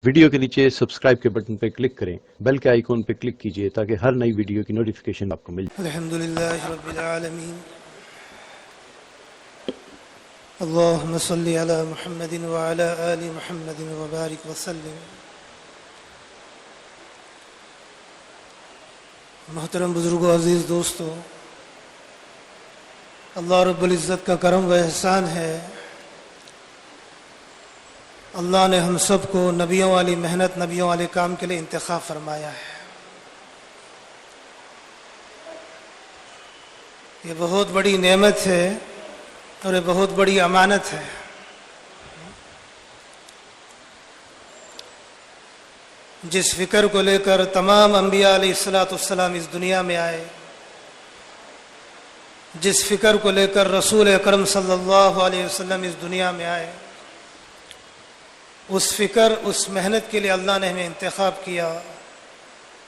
Video کے نیچے subscribe کے بٹن پہ کلک کریں، بیل کے آئیکن پہ کلک کیجئے تاکہ ہر نئی ویڈیو کی نوٹیفیکیشن آپ کو مل جائے۔ الحمدللہ رب العالمین، اللہم صلی علی محمد وعلی آل محمد وبارک وسلم۔ محترم بزرگوں، عزیز دوستو، اللہ رب العزت کا کرم و احسان ہے، اللہ نے ہم سب کو نبیوں والی محنت، نبیوں والے کام کے لیے انتخاب فرمایا ہے۔ یہ بہت بڑی نعمت ہے اور یہ بہت بڑی امانت ہے۔ جس فکر کو لے کر تمام انبیاء علیہ السلام اس دنیا میں آئے، جس فکر کو لے کر رسول اکرم صلی اللہ علیہ وسلم اس دنیا میں آئے، اس فکر، اس محنت کے لیے اللہ نے ہمیں انتخاب کیا،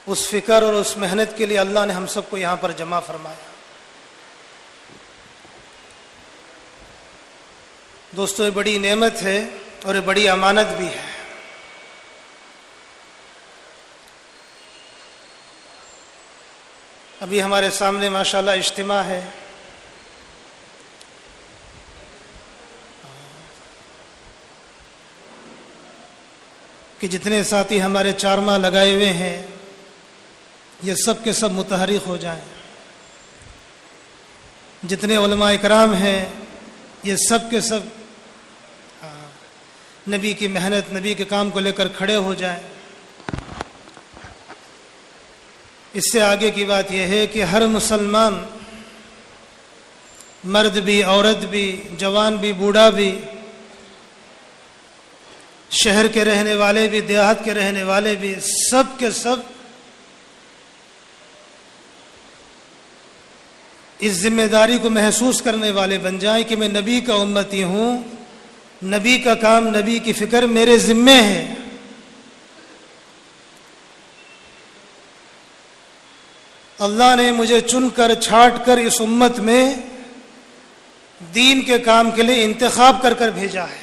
اس فکر اور اس محنت کے لیے اللہ نے ہم سب کو یہاں پر جمع فرمایا۔ دوستو، یہ بڑی نعمت ہے اور یہ بڑی امانت بھی ہے۔ ابھی ہمارے سامنے ماشاءاللہ اجتماع ہے، کہ جتنے ساتھی ہمارے 4 ماہ لگائے ہوئے ہیں یہ سب کے سب متحرک ہو جائیں۔ جتنے علماء اکرام ہیں یہ سب کے سب نبی کی محنت، نبی کے کام کو لے کر کھڑے ہو جائیں۔ اس سے آگے کی بات یہ ہے کہ ہر مسلمان، مرد بھی، عورت بھی، جوان بھی، بوڑھا بھی، شہر کے رہنے والے بھی، دیہات کے رہنے والے بھی، سب کے سب اس ذمہ داری کو محسوس کرنے والے بن جائیں کہ میں نبی کا امتی ہوں، نبی کا کام، نبی کی فکر میرے ذمہ ہے۔ اللہ نے مجھے چن کر، چھانٹ کر اس امت میں دین کے کام کے لیے انتخاب کر کر بھیجا ہے۔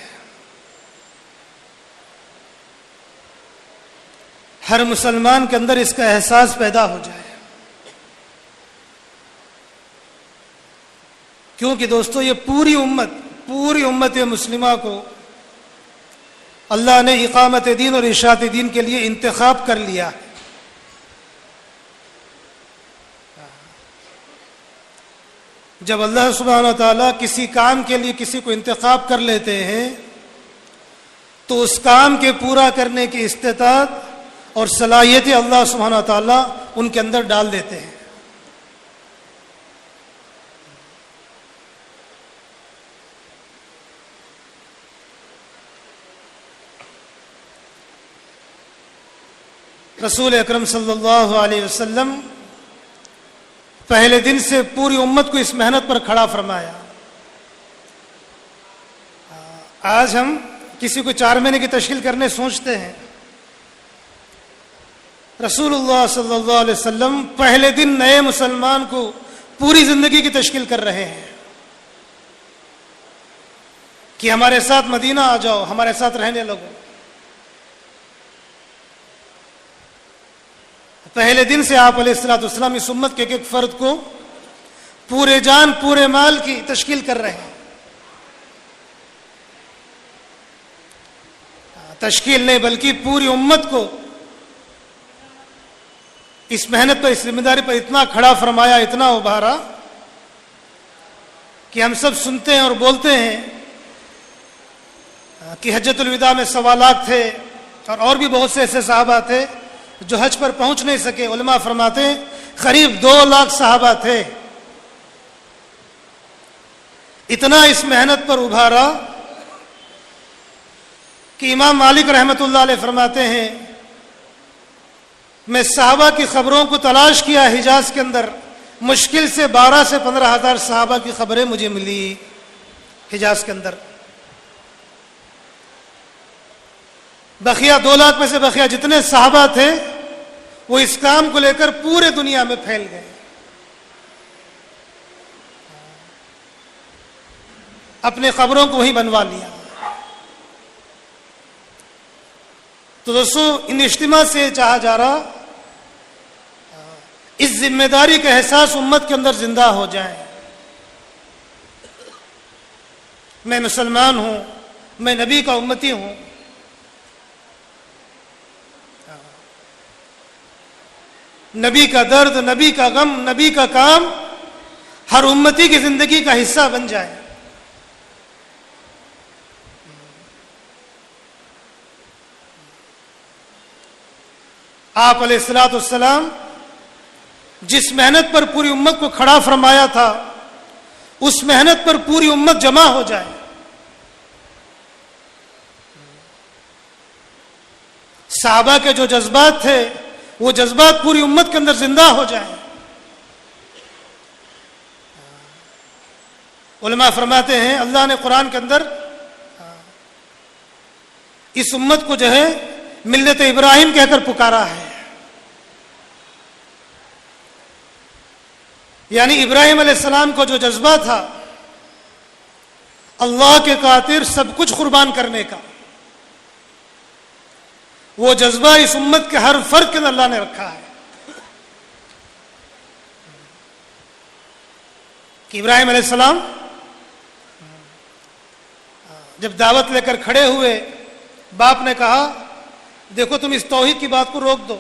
ہر مسلمان کے اندر اس کا احساس پیدا ہو جائے، کیونکہ دوستو یہ پوری امت مسلمہ کو اللہ نے اقامت دین اور اشاعت دین کے لیے انتخاب کر لیا ہے۔ جب اللہ سبحانہ تعالیٰ کسی کام کے لیے کسی کو انتخاب کر لیتے ہیں تو اس کام کے پورا کرنے کی استطاعت اور صلاحیتیں اللہ سبحانہ تعالیٰ ان کے اندر ڈال دیتے ہیں۔ رسول اکرم صلی اللہ علیہ وسلم پہلے دن سے پوری امت کو اس محنت پر کھڑا فرمایا۔ آج ہم کسی کو 4 مہینے کی تشکیل کرنے سوچتے ہیں، رسول اللہ صلی اللہ علیہ وسلم پہلے دن نئے مسلمان کو پوری زندگی کی تشکیل کر رہے ہیں کہ ہمارے ساتھ مدینہ آ جاؤ، ہمارے ساتھ رہنے لگو۔ پہلے دن سے آپ علیہ السلام اس امت کے ایک فرد کو پورے جان، پورے مال کی تشکیل کر رہے ہیں۔ تشکیل نہیں بلکہ پوری امت کو اس محنت پر، اس ذمہ داری پر اتنا کھڑا فرمایا، اتنا ابھارا کہ ہم سب سنتے ہیں اور بولتے ہیں کہ حجۃ الوداع میں 1.25 لاکھ تھے اور بھی بہت سے ایسے صحابہ تھے جو حج پر پہنچ نہیں سکے۔ علماء فرماتے ہیں قریب 2 لاکھ صحابہ تھے۔ اتنا اس محنت پر ابھارا کہ امام مالک رحمۃ اللہ علیہ فرماتے ہیں میں صحابہ کی خبروں کو تلاش کیا حجاز کے اندر، مشکل سے 12 سے 15 ہزار صحابہ کی خبریں مجھے ملی حجاز کے اندر۔ بقیہ 2 لاکھ میں سے بقیہ جتنے صحابہ تھے وہ اس کام کو لے کر پورے دنیا میں پھیل گئے۔ اپنے قبروں کو وہیں بنوا لیا۔ تو دوستو ان اجتماع سے چاہا جا رہا اس ذمہ داری کا احساس امت کے اندر زندہ ہو جائے. میں مسلمان ہوں, میں نبی کا امتی ہوں. نبی کا درد, نبی کا غم, نبی کا کام ہر امتی کی زندگی کا حصہ بن جائے. آپ علیہ الصلوۃ والسلام جس محنت پر پوری امت کو کھڑا فرمایا تھا, اس محنت پر پوری امت جمع ہو جائے. صحابہ کے جو جذبات تھے وہ جذبات پوری امت کے اندر زندہ ہو جائیں. علماء فرماتے ہیں اللہ نے قرآن کے اندر اس امت کو جو ہے ملت ابراہیم کہہ کر پکارا ہے. یعنی ابراہیم علیہ السلام کو جو جذبہ تھا اللہ کے خاطر سب کچھ قربان کرنے کا, وہ جذبہ اس امت کے ہر فرد کے اندر اللہ نے رکھا ہے. کہ ابراہیم علیہ السلام جب دعوت لے کر کھڑے ہوئے, باپ نے کہا دیکھو تم اس توحید کی بات کو روک دو,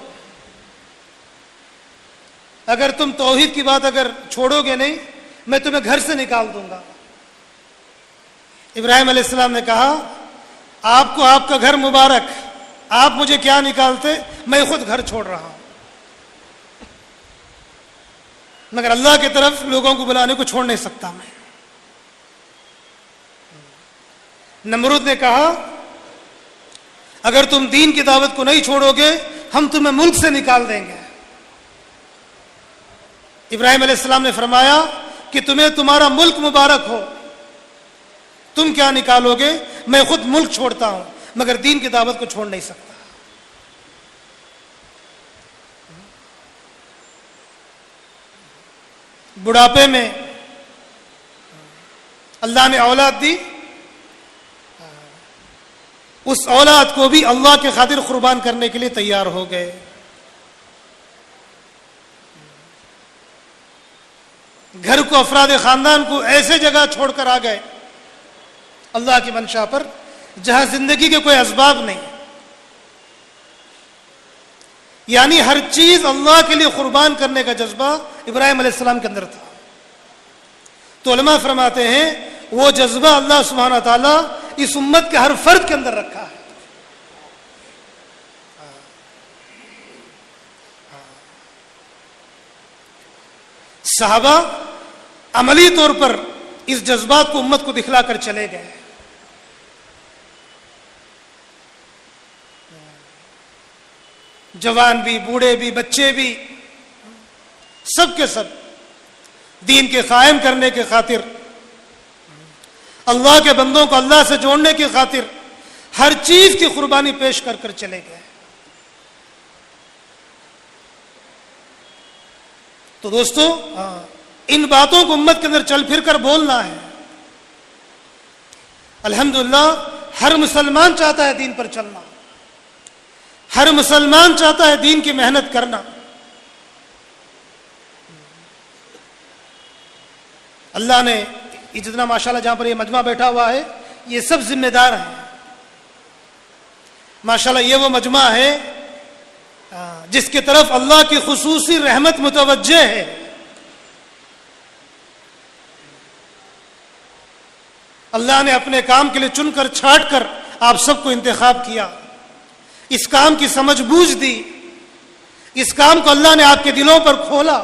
اگر تم توحید کی بات اگر چھوڑو گے نہیں میں تمہیں گھر سے نکال دوں گا. ابراہیم علیہ السلام نے کہا آپ کو آپ کا گھر مبارک, آپ مجھے کیا نکالتے, میں خود گھر چھوڑ رہا ہوں. مگر اللہ کی طرف لوگوں کو بلانے کو چھوڑ نہیں سکتا میں. نمرود نے کہا اگر تم دین کی دعوت کو نہیں چھوڑو گے ہم تمہیں ملک سے نکال دیں گے. ابراہیم علیہ السلام نے فرمایا کہ تمہیں تمہارا ملک مبارک ہو, تم کیا نکالو گے, میں خود ملک چھوڑتا ہوں مگر دین کی دعوت کو چھوڑ نہیں سکتا. بڑھاپے میں اللہ نے اولاد دی, اس اولاد کو بھی اللہ کے خاطر قربان کرنے کے لیے تیار ہو گئے. گھر کو, افراد خاندان کو ایسے جگہ چھوڑ کر آ گئے اللہ کی منشا پر جہاں زندگی کے کوئی اسباب نہیں. یعنی ہر چیز اللہ کے لیے قربان کرنے کا جذبہ ابراہیم علیہ السلام کے اندر تھا. تو علماء فرماتے ہیں وہ جذبہ اللہ سبحانہ تعالیٰ اس امت کے ہر فرد کے اندر رکھا ہے. صحابہ عملی طور پر اس جذبات کو امت کو دکھلا کر چلے گئے. جوان بھی, بوڑھے بھی, بچے بھی, سب کے سب دین کے قائم کرنے کے خاطر, اللہ کے بندوں کو اللہ سے جوڑنے کی خاطر ہر چیز کی قربانی پیش کر کر چلے گئے. تو دوستو ان باتوں کو امت کے اندر چل پھر کر بولنا ہے. الحمدللہ ہر مسلمان چاہتا ہے دین پر چلنا, ہر مسلمان چاہتا ہے دین کی محنت کرنا. اللہ نے یہ جتنا ماشاءاللہ جہاں پر یہ مجمع بیٹھا ہوا ہے یہ سب ذمہ دار ہیں. ماشاءاللہ یہ وہ مجمع ہے جس کی طرف اللہ کی خصوصی رحمت متوجہ ہے. اللہ نے اپنے کام کے لیے چن کر چھانٹ کر آپ سب کو انتخاب کیا, اس کام کی سمجھ بوجھ دی, اس کام کو اللہ نے آپ کے دلوں پر کھولا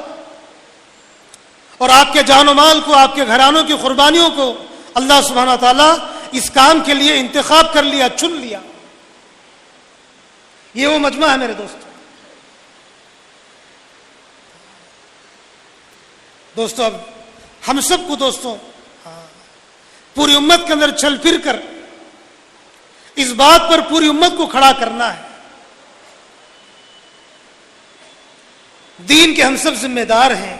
اور آپ کے جان و مال کو, آپ کے گھرانوں کی قربانیوں کو اللہ سبحانہ تعالیٰ اس کام کے لیے انتخاب کر لیا, چن لیا. یہ وہ مجمع ہے میرے دوستو. اب ہم سب کو دوستوں پوری امت کے اندر چل پھر کر اس بات پر پوری امت کو کھڑا کرنا ہے. دین کے ہم سب ذمہ دار ہیں.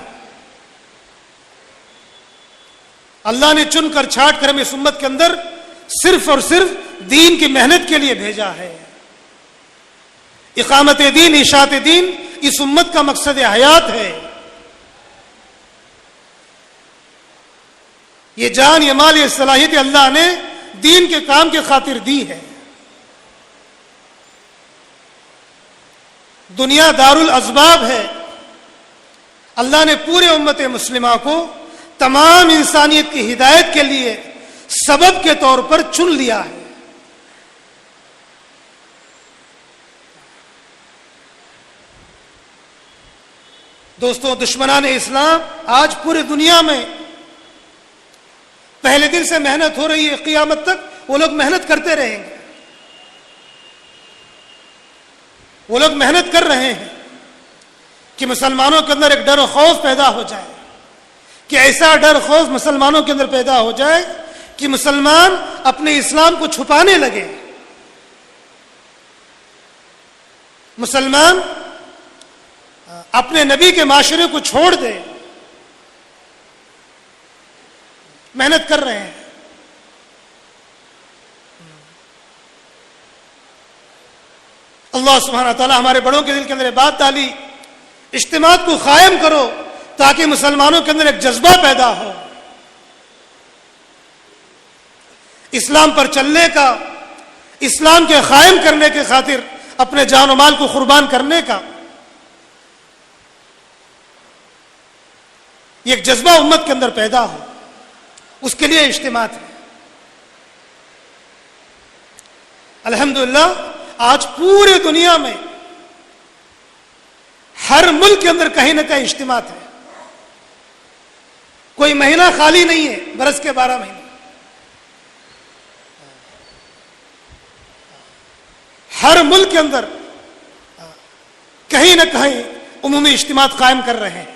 اللہ نے چن کر چھانٹ کر ہمیں اس امت کے اندر صرف اور صرف دین کی محنت کے لیے بھیجا ہے. اقامت دین، اشاعت دین اس امت کا مقصد حیات ہے. یہ جان، یہ مال، یہ صلاحیت اللہ نے دین کے کام کے خاطر دی ہے. دنیا دار الاسباب ہے. اللہ نے پورے امت مسلمہ کو تمام انسانیت کی ہدایت کے لیے سبب کے طور پر چن لیا ہے. دوستوں، دشمنان اسلام آج پوری دنیا میں پہلے دن سے محنت ہو رہی ہے، قیامت تک وہ لوگ محنت کرتے رہیں گے. وہ لوگ محنت کر رہے ہیں کہ مسلمانوں کے اندر ایک ڈر و خوف پیدا ہو جائے، کہ ایسا ڈر خوف مسلمانوں کے اندر پیدا ہو جائے کہ مسلمان اپنے اسلام کو چھپانے لگے. مسلمان اپنے نبی کے معاشرے کو چھوڑ دے. محنت کر رہے ہیں. اللہ سبحانہ تعالیٰ ہمارے بڑوں کے دل کے اندر بات ڈالی، اجتماع کو قائم کرو تاکہ مسلمانوں کے اندر ایک جذبہ پیدا ہو، اسلام پر چلنے کا، اسلام کے قائم کرنے کے خاطر اپنے جان و مال کو قربان کرنے کا. یہ ایک جذبہ امت کے اندر پیدا ہو، اس کے لیے اجتماع ہے. الحمدللہ آج پورے دنیا میں ہر ملک کے اندر کہیں نہ کہیں اجتماع ہے. کوئی مہینہ خالی نہیں ہے برس کے 12 مہینے. ہر ملک کے اندر کہیں نہ کہیں عمومی اجتماع قائم کر رہے ہیں.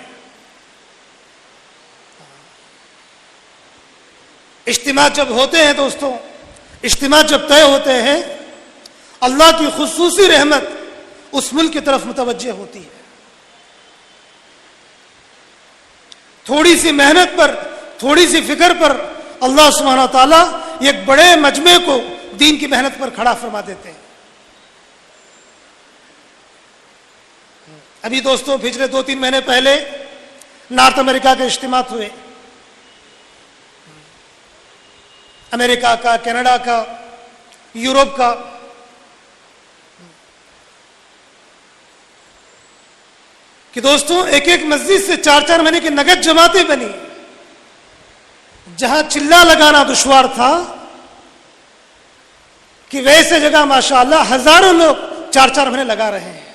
اجتماع جب ہوتے ہیں دوستوں، اجتماع جب طے ہوتے ہیں، اللہ کی خصوصی رحمت اس ملک کی طرف متوجہ ہوتی ہے. تھوڑی سی محنت پر، تھوڑی سی فکر پر اللہ سبحانہ تعالیٰ ایک بڑے مجمع کو دین کی محنت پر کھڑا فرما دیتے ہیں. ابھی دوستوں پچھلے 2-3 مہینے پہلے نارتھ امریکہ کے اجتماع ہوئے، امریکہ کا، کینیڈا کا، یورپ کا. کہ دوستوں ایک ایک مسجد سے 4-4 مہینے کی نگد جماعتیں بنی. جہاں چلا لگانا دشوار تھا کہ ویسے جگہ ماشاءاللہ ہزاروں لوگ 4-4 مہینے لگا رہے ہیں.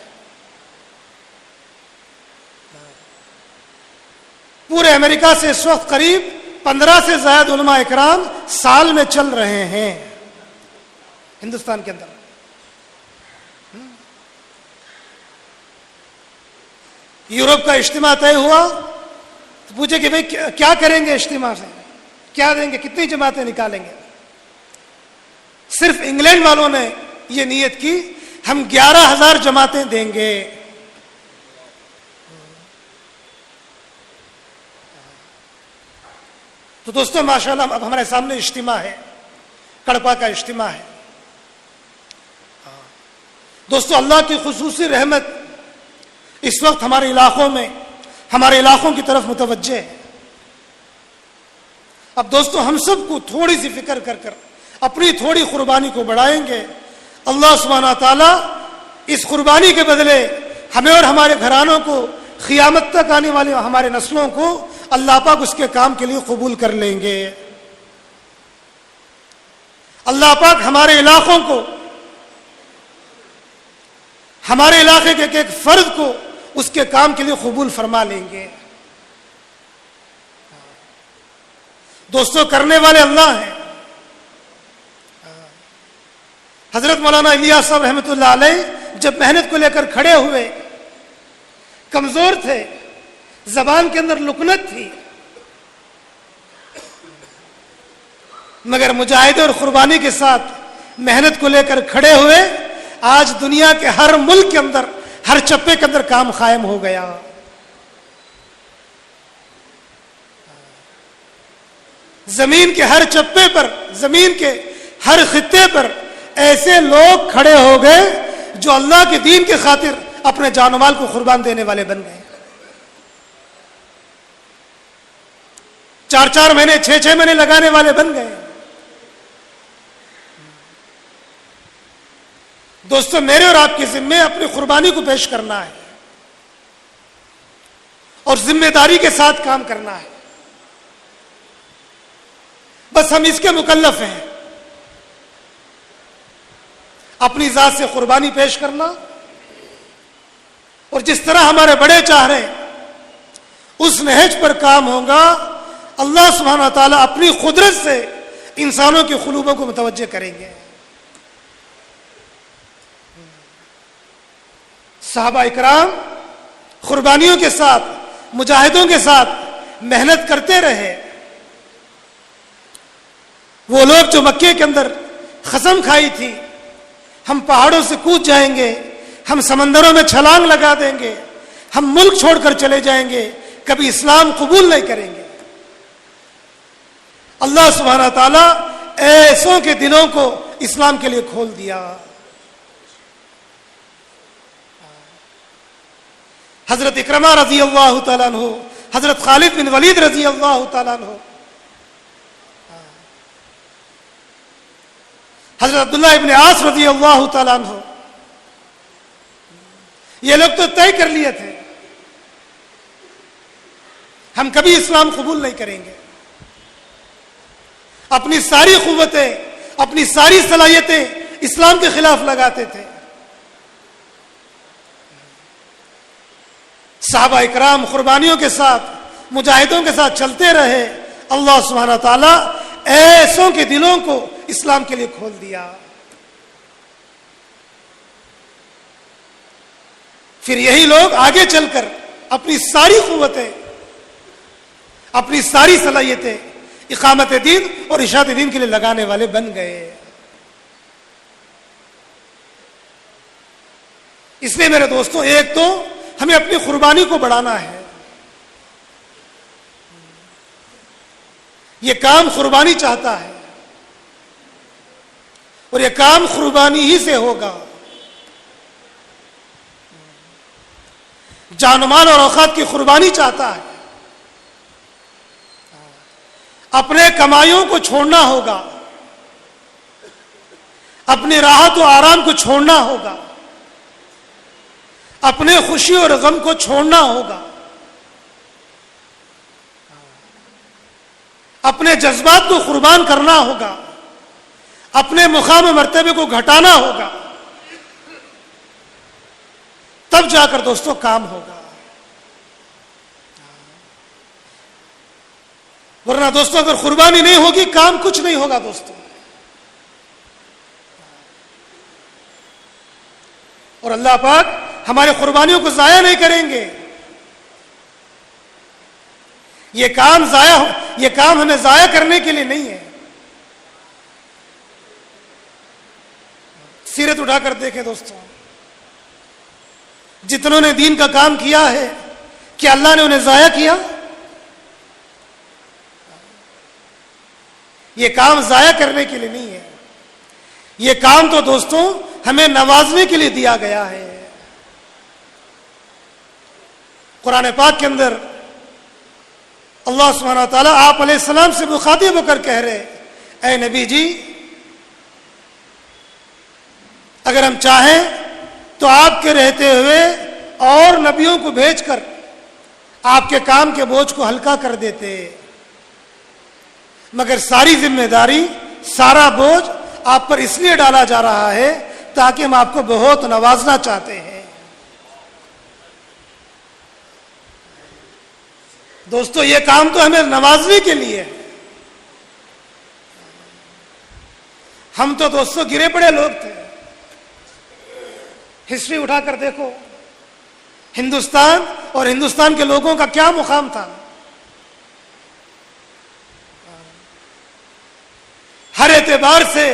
پورے امریکہ سے اس وقت قریب 15 سے زائد علماء اکرام سال میں چل رہے ہیں ہندوستان کے اندر. یورپ کا اجتماع طے ہوا تو پوچھے کہ بھئی کیا کریں گے اجتماع سے، کیا دیں گے، کتنی جماعتیں نکالیں گے. صرف انگلینڈ والوں نے یہ نیت کی ہم 11,000 جماعتیں دیں گے. تو دوستوں ماشاءاللہ اب ہمارے سامنے اجتماع ہے، کڑپا کا اجتماع ہے. دوستوں اللہ کی خصوصی رحمت اس وقت ہمارے علاقوں میں، ہمارے علاقوں کی طرف متوجہ ہے. اب دوستوں ہم سب کو تھوڑی سی فکر کر کر اپنی تھوڑی قربانی کو بڑھائیں گے. اللہ سبحانہ تعالیٰ اس قربانی کے بدلے ہمیں اور ہمارے گھرانوں کو، قیامت تک آنے والی ہمارے نسلوں کو اللہ پاک اس کے کام کے لیے قبول کر لیں گے. اللہ پاک ہمارے علاقوں کو، ہمارے علاقے کے ایک فرد کو اس کے کام کے لیے قبول فرما لیں گے. دوستوں کرنے والے اللہ ہیں. حضرت مولانا الیاس صاحب رحمۃ اللہ علیہ جب محنت کو لے کر کھڑے ہوئے، کمزور تھے، زبان کے اندر لکنت تھی، مگر مجاہدے اور قربانی کے ساتھ محنت کو لے کر کھڑے ہوئے. آج دنیا کے ہر ملک کے اندر، ہر چپے کے اندر کام قائم ہو گیا. زمین کے ہر چپے پر، زمین کے ہر خطے پر ایسے لوگ کھڑے ہو گئے جو اللہ کے دین کی خاطر اپنے جان و مال کو قربان دینے والے بن گئے. 4 مہینے 6 مہینے لگانے والے بن گئے. دوستو میرے اور آپ کے ذمے اپنی قربانی کو پیش کرنا ہے اور ذمہ داری کے ساتھ کام کرنا ہے. بس ہم اس کے مکلف ہیں اپنی ذات سے قربانی پیش کرنا, اور جس طرح ہمارے بڑے چاہ رہے ہیں اس نہج پر کام ہوگا. اللہ سبحانہ وتعالی اپنی قدرت سے انسانوں کی قلوبوں کو متوجہ کریں گے. صحابہ اکرام قربانیوں کے ساتھ, مجاہدوں کے ساتھ محنت کرتے رہے. وہ لوگ جو مکے کے اندر قسم کھائی تھی ہم پہاڑوں سے کود جائیں گے, ہم سمندروں میں چھلانگ لگا دیں گے, ہم ملک چھوڑ کر چلے جائیں گے, کبھی اسلام قبول نہیں کریں گے, اللہ سبحانہ تعالیٰ ایسوں کے دلوں کو اسلام کے لیے کھول دیا. حضرت اکرمہ رضی اللہ تعالیٰ عنہ, حضرت خالد بن ولید رضی اللہ تعالیٰ عنہ, حضرت عبداللہ ابن عاص رضی اللہ تعالیٰ عنہ, یہ لوگ تو طے کر لیے تھے ہم کبھی اسلام قبول نہیں کریں گے. اپنی ساری قوتیں, اپنی ساری صلاحیتیں اسلام کے خلاف لگاتے تھے. صحابہ اکرام قربانیوں کے ساتھ, مجاہدوں کے ساتھ چلتے رہے. اللہ سبحانہ تعالیٰ ایسوں کے دلوں کو اسلام کے لیے کھول دیا. پھر یہی لوگ آگے چل کر اپنی ساری قوتیں, اپنی ساری صلاحیتیں اقامت دین اور اشاعت دین کے لیے لگانے والے بن گئے. اس لیے میرے دوستوں, ایک تو ہمیں اپنی قربانی کو بڑھانا ہے. یہ کام قربانی چاہتا ہے اور یہ کام قربانی ہی سے ہوگا. جان و مال اور اوقات کی قربانی چاہتا ہے. اپنے کمائیوں کو چھوڑنا ہوگا, اپنی راحت و آرام کو چھوڑنا ہوگا, اپنے خوشی اور غم کو چھوڑنا ہوگا, اپنے جذبات کو قربان کرنا ہوگا, اپنے مقام مرتبے کو گھٹانا ہوگا, تب جا کر دوستوں کام ہوگا. ورنہ دوستوں اگر قربانی نہیں ہوگی کام کچھ نہیں ہوگا دوستوں. اور اللہ پاک ہماری قربانیوں کو ضائع نہیں کریں گے. یہ کام ہمیں ضائع کرنے کے لیے نہیں ہے. سیرت اٹھا کر دیکھیں دوستوں, جتنوں نے دین کا کام کیا ہے کیا اللہ نے انہیں ضائع کیا؟ یہ کام ضائع کرنے کے لیے نہیں ہے. یہ کام تو دوستوں ہمیں نوازنے کے لیے دیا گیا ہے. قرآن پاک کے اندر اللہ سبحانہ تعالیٰ آپ علیہ السلام سے مخاطب ہو کر کہہ رہے, اے نبی جی اگر ہم چاہیں تو آپ کے رہتے ہوئے اور نبیوں کو بھیج کر آپ کے کام کے بوجھ کو ہلکا کر دیتے, مگر ساری ذمہ داری, سارا بوجھ آپ پر اس لیے ڈالا جا رہا ہے تاکہ ہم آپ کو بہت نوازنا چاہتے ہیں. دوستو یہ کام تو ہمیں نوازنے کے لیے ہے. ہم تو دوستو گرے پڑے لوگ تھے. ہسٹری اٹھا کر دیکھو, ہندوستان اور ہندوستان کے لوگوں کا کیا مقام تھا. ہر اعتبار سے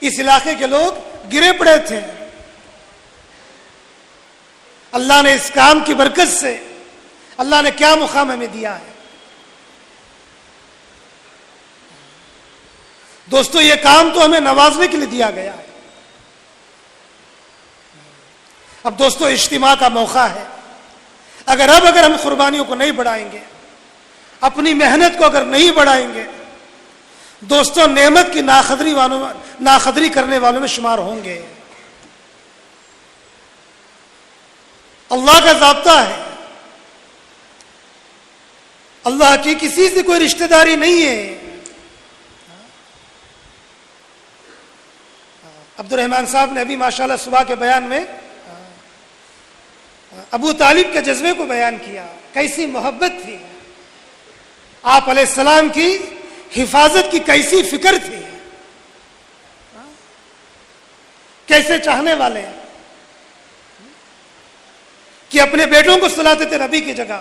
اس علاقے کے لوگ گرے پڑے تھے. اللہ نے اس کام کی برکت سے اللہ نے کیا مقام ہمیں دیا ہے. دوستو یہ کام تو ہمیں نوازنے کے لیے دیا گیا ہے. اب دوستو اجتماع کا موقع ہے. اگر ہم قربانیوں کو نہیں بڑھائیں گے, اپنی محنت کو اگر نہیں بڑھائیں گے, دوستو نعمت کی ناقدری کرنے والوں میں شمار ہوں گے. اللہ کا ضابطہ ہے, اللہ کی کسی سے کوئی رشتہ داری نہیں ہے. عبد الرحمن صاحب نے ابھی ماشاءاللہ صبح کے بیان میں ابو طالب کے جذبے کو بیان کیا, کیسی محبت تھی, آپ علیہ السلام کی حفاظت کی کیسی فکر تھی, کیسے چاہنے والے ہیں کہ اپنے بیٹوں کو سلاتے تھے نبی کی جگہ,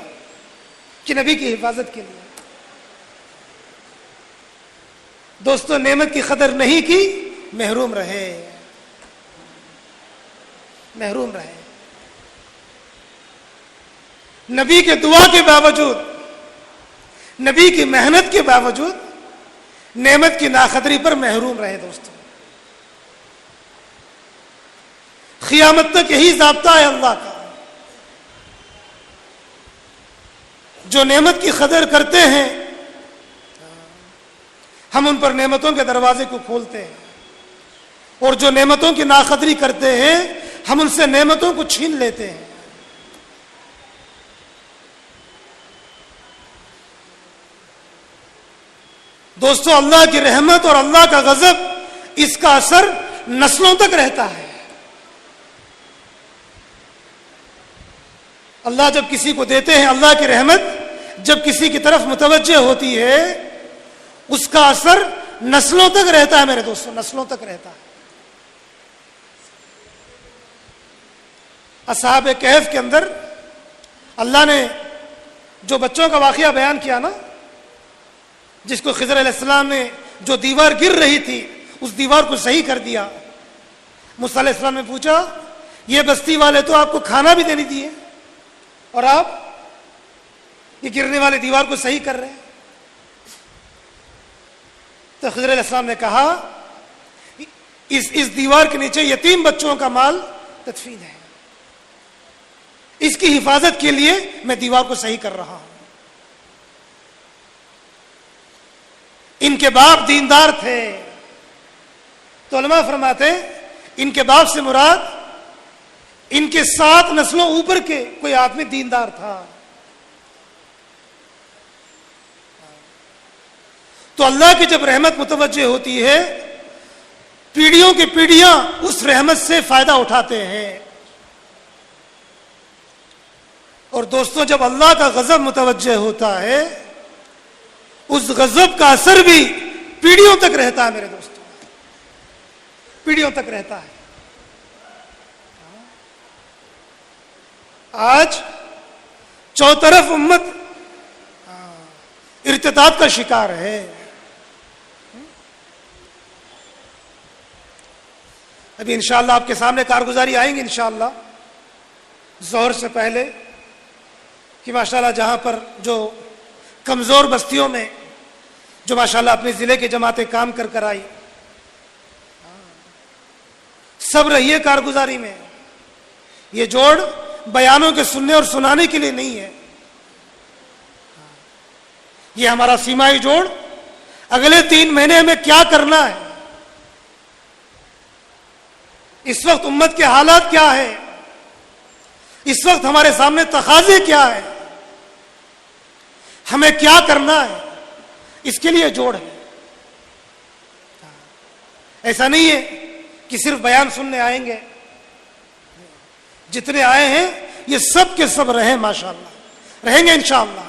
کہ نبی کی حفاظت کے لیے. دوستو نعمت کی قدر نہیں کی, محروم رہے. نبی کے دعا کے باوجود, نبی کی محنت کے باوجود نعمت کی ناقدری پر محروم رہے. دوستو قیامت تک یہی ضابطہ ہے اللہ کا. جو نعمت کی قدر کرتے ہیں ہم ان پر نعمتوں کے دروازے کو کھولتے ہیں, اور جو نعمتوں کی ناقدری کرتے ہیں ہم ان سے نعمتوں کو چھین لیتے ہیں. دوستو اللہ کی رحمت اور اللہ کا غضب, اس کا اثر نسلوں تک رہتا ہے. اللہ جب کسی کو دیتے ہیں, اللہ کی رحمت جب کسی کی طرف متوجہ ہوتی ہے, اس کا اثر نسلوں تک رہتا ہے. میرے دوستو نسلوں تک رہتا ہے. اصحاب کہف کے اندر اللہ نے جو بچوں کا واقعہ بیان کیا نا, جس کو خضر علیہ السلام نے جو دیوار گر رہی تھی اس دیوار کو صحیح کر دیا. موسیٰ علیہ السلام نے پوچھا, یہ بستی والے تو آپ کو کھانا بھی دینے دیے اور آپ یہ گرنے والے دیوار کو صحیح کر رہے ہیں. تو خضر علیہ السلام نے کہا, اس دیوار کے نیچے یتیم بچوں کا مال تدفین ہے, اس کی حفاظت کے لیے میں دیوار کو صحیح کر رہا ہوں. ان کے باپ دیندار تھے, تو علماء فرماتے ان کے باپ سے مراد ان کے 7 نسلوں اوپر کے کوئی آدمی دیندار تھا. تو اللہ کی جب رحمت متوجہ ہوتی ہے, پیڑھیوں کی پیڑھیاں اس رحمت سے فائدہ اٹھاتے ہیں. اور دوستو جب اللہ کا غضب متوجہ ہوتا ہے, اس غضب کا اثر بھی پیڑھیوں تک رہتا ہے. میرے دوستو پیڑھیوں تک رہتا ہے. آج چوطرف امت ارتداد کا شکار ہے. ابھی انشاءاللہ آپ کے سامنے کارگزاری آئیں گے انشاءاللہ ظہر سے پہلے, کہ ماشاءاللہ جہاں پر جو کمزور بستیوں میں جو ماشاءاللہ اپنے ضلع کی جماعتیں کام کر آئی, سب رہیے کارگزاری میں. یہ جوڑ بیانوں کے سننے اور سنانے کے لیے نہیں ہے, یہ ہمارا سیمائی جوڑ اگلے 3 مہینے ہمیں کیا کرنا ہے, اس وقت امت کے حالات کیا ہے, اس وقت ہمارے سامنے تقاضے کیا ہے, ہمیں کیا کرنا ہے, اس کے لیے جوڑ ہے. ایسا نہیں ہے کہ صرف بیان سننے آئیں گے. جتنے آئے ہیں یہ سب کے سب رہیں, ماشاءاللہ رہیں گے انشاءاللہ.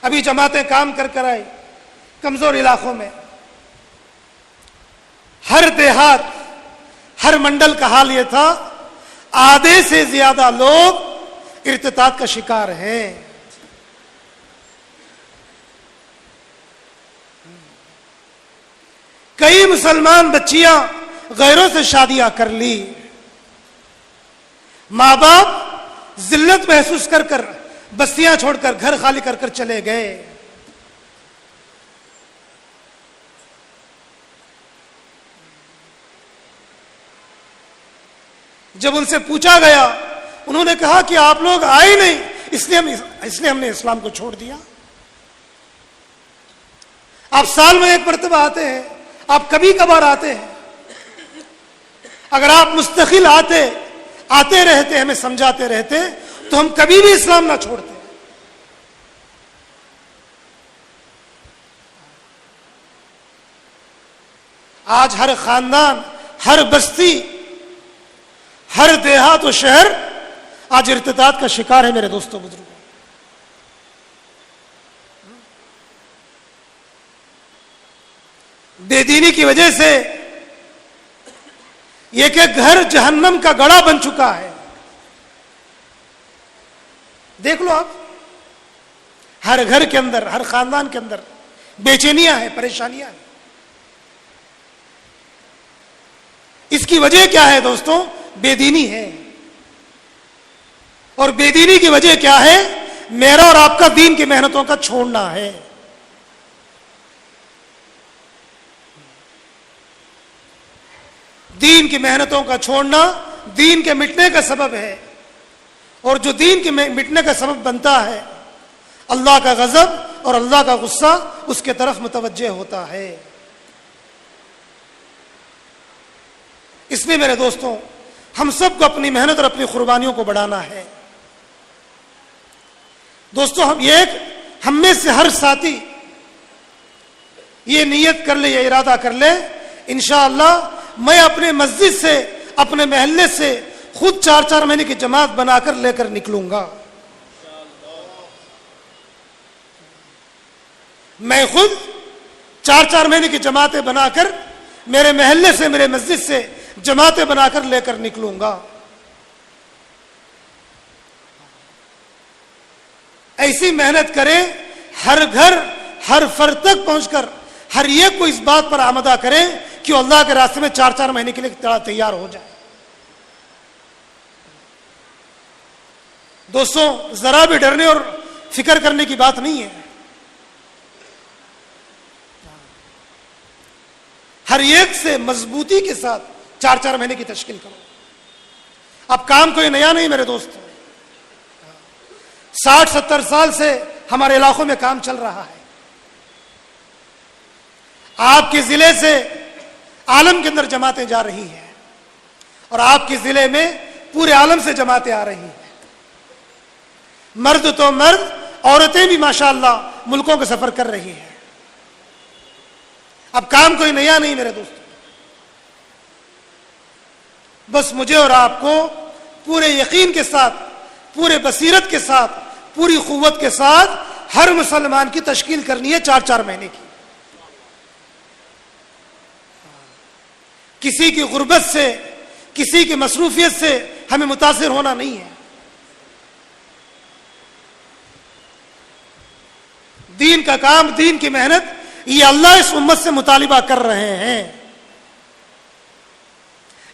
ابھی جماعتیں کام کر آئی کمزور علاقوں میں, ہر دیہات ہر منڈل کا حال یہ تھا, آدھے سے زیادہ لوگ ارتداد کا شکار ہیں. کئی مسلمان بچیاں غیروں سے شادیاں کر لی, ماں باپ ذلت محسوس کر بستیاں چھوڑ کر گھر خالی کر چلے گئے. جب ان سے پوچھا گیا انہوں نے کہا کہ آپ لوگ آئے نہیں، اس لیے ہم نے اسلام کو چھوڑ دیا۔ آپ سال میں ایک مرتبہ آتے ہیں، آپ کبھی کبھار آتے ہیں، اگر آپ مستقل آتے رہتے، ہمیں سمجھاتے رہتے تو ہم کبھی بھی اسلام نہ چھوڑتے۔ آج ہر خاندان، ہر بستی، ہر دیہات و شہر آج ارتداد کا شکار ہے میرے دوستوں بزرگوں۔ بے دینی کی وجہ سے یہ کہ گھر جہنم کا گڑھا بن چکا ہے۔ دیکھ لو آپ، ہر گھر کے اندر، ہر خاندان کے اندر بے چینیاں ہیں، پریشانیاں ہیں۔ اس کی وجہ کیا ہے دوستوں؟ بے دینی ہے۔ اور بے دینی کی وجہ کیا ہے؟ میرا اور آپ کا دین کی محنتوں کا چھوڑنا ہے۔ دین کی محنتوں کا چھوڑنا دین کے مٹنے کا سبب ہے، اور جو دین کے مٹنے کا سبب بنتا ہے، اللہ کا غضب اور اللہ کا غصہ اس کے طرف متوجہ ہوتا ہے۔ اس لیے میرے دوستوں، ہم سب کو اپنی محنت اور اپنی قربانیوں کو بڑھانا ہے۔ دوستوں، ہم میں سے ہر ساتھی یہ نیت کر لے، یہ ارادہ کر لے، انشاءاللہ میں اپنے مسجد سے، اپنے محلے سے خود 4 مہینے کی جماعت بنا کر لے کر نکلوں گا۔ میں خود 4 مہینے کی جماعتیں بنا کر میرے محلے سے، میرے مسجد سے جماعتیں بنا کر لے کر نکلوں گا۔ ایسی محنت کریں، ہر گھر، ہر فرد تک پہنچ کر ہر ایک کو اس بات پر آمادہ کریں کہ وہ اللہ کے راستے میں 4 مہینے کے لیے تیار ہو جائے۔ دوستوں، ذرا بھی ڈرنے اور فکر کرنے کی بات نہیں ہے۔ ہر ایک سے مضبوطی کے ساتھ 4 مہینے کی تشکیل کرو۔ اب کام کوئی نیا نہیں میرے دوست، 60-70 سال سے ہمارے علاقوں میں کام چل رہا ہے۔ آپ کے ضلع سے عالم کے اندر جماعتیں جا رہی ہیں، اور آپ کے ضلع میں پورے عالم سے جماعتیں آ رہی ہیں۔ مرد تو مرد، عورتیں بھی ماشاءاللہ ملکوں کا سفر کر رہی ہیں۔ اب کام کوئی نیا نہیں میرے دوست، بس مجھے اور آپ کو پورے یقین کے ساتھ، پورے بصیرت کے ساتھ، پوری قوت کے ساتھ ہر مسلمان کی تشکیل کرنی ہے 4 مہینے کی۔ کسی کی غربت سے، کسی کی مصروفیت سے ہمیں متاثر ہونا نہیں ہے۔ دین کا کام، دین کی محنت، یہ اللہ اس امت سے مطالبہ کر رہے ہیں،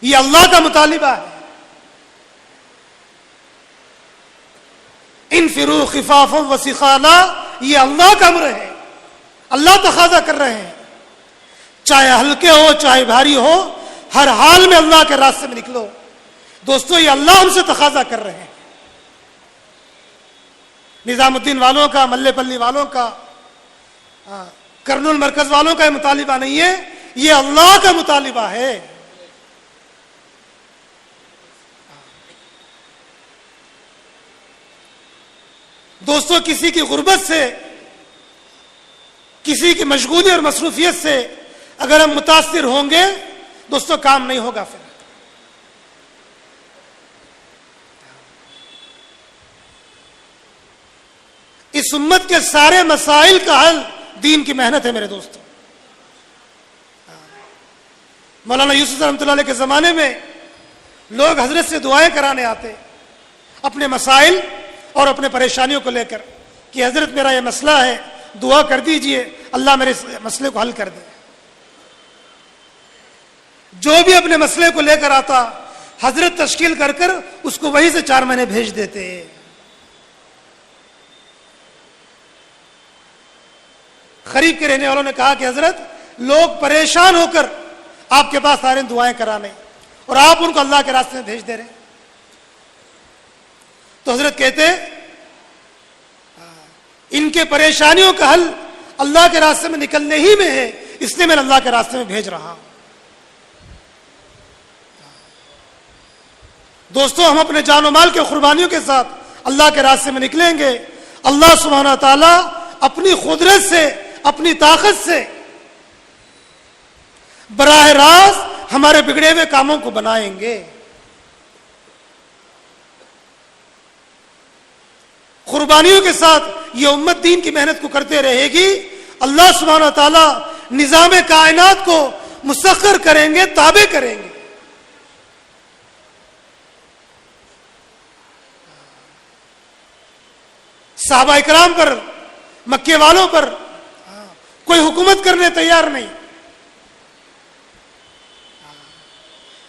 یہ اللہ کا مطالبہ ہے۔ انفروا خفافا وثقالا، یہ اللہ کا امر ہے، اللہ تقاضا کر رہے ہیں۔ چاہے ہلکے ہو چاہے بھاری ہو، ہر حال میں اللہ کے راستے میں نکلو۔ دوستو، یہ اللہ ہم سے تقاضا کر رہے ہیں۔ نظام الدین والوں کا، ملے پلی والوں کا، کرنول مرکز والوں کا یہ مطالبہ نہیں ہے، یہ اللہ کا مطالبہ ہے۔ دوستو، کسی کی غربت سے، کسی کی مشغولی اور مصروفیت سے اگر ہم متاثر ہوں گے دوستو، کام نہیں ہوگا۔ پھر اس امت کے سارے مسائل کا حل دین کی محنت ہے میرے دوستو۔ مولانا یوسف رحمۃ اللہ علیہ کے زمانے میں لوگ حضرت سے دعائیں کرانے آتے اپنے مسائل اور اپنے پریشانیوں کو لے کر کہ حضرت میرا یہ مسئلہ ہے، دعا کر دیجئے اللہ میرے مسئلے کو حل کر دے۔ جو بھی اپنے مسئلے کو لے کر آتا حضرت تشکیل کر کر اس کو وہیں سے 4 مہینے بھیج دیتے۔ قریب کے رہنے والوں نے کہا کہ حضرت لوگ پریشان ہو کر آپ کے پاس آ رہے ہیں دعائیں کرانے، اور آپ ان کو اللہ کے راستے میں بھیج دے رہے ہیں. تو حضرت کہتے ان کے پریشانیوں کا حل اللہ کے راستے میں نکلنے ہی میں ہے، اس لیے میں اللہ کے راستے میں بھیج رہا ہوں. دوستو، ہم اپنے جان و مال کے قربانیوں کے ساتھ اللہ کے راستے میں نکلیں گے، اللہ سبحانہ تعالیٰ اپنی قدرت سے، اپنی طاقت سے براہ راست ہمارے بگڑے ہوئے کاموں کو بنائیں گے. قربانیوں کے ساتھ یہ امت دین کی محنت کو کرتے رہے گی، اللہ سبحانہ تعالیٰ نظام کائنات کو مسخر کریں گے، تابع کریں گے. صحابہ اکرام پر، مکے والوں پر کوئی حکومت کرنے تیار نہیں،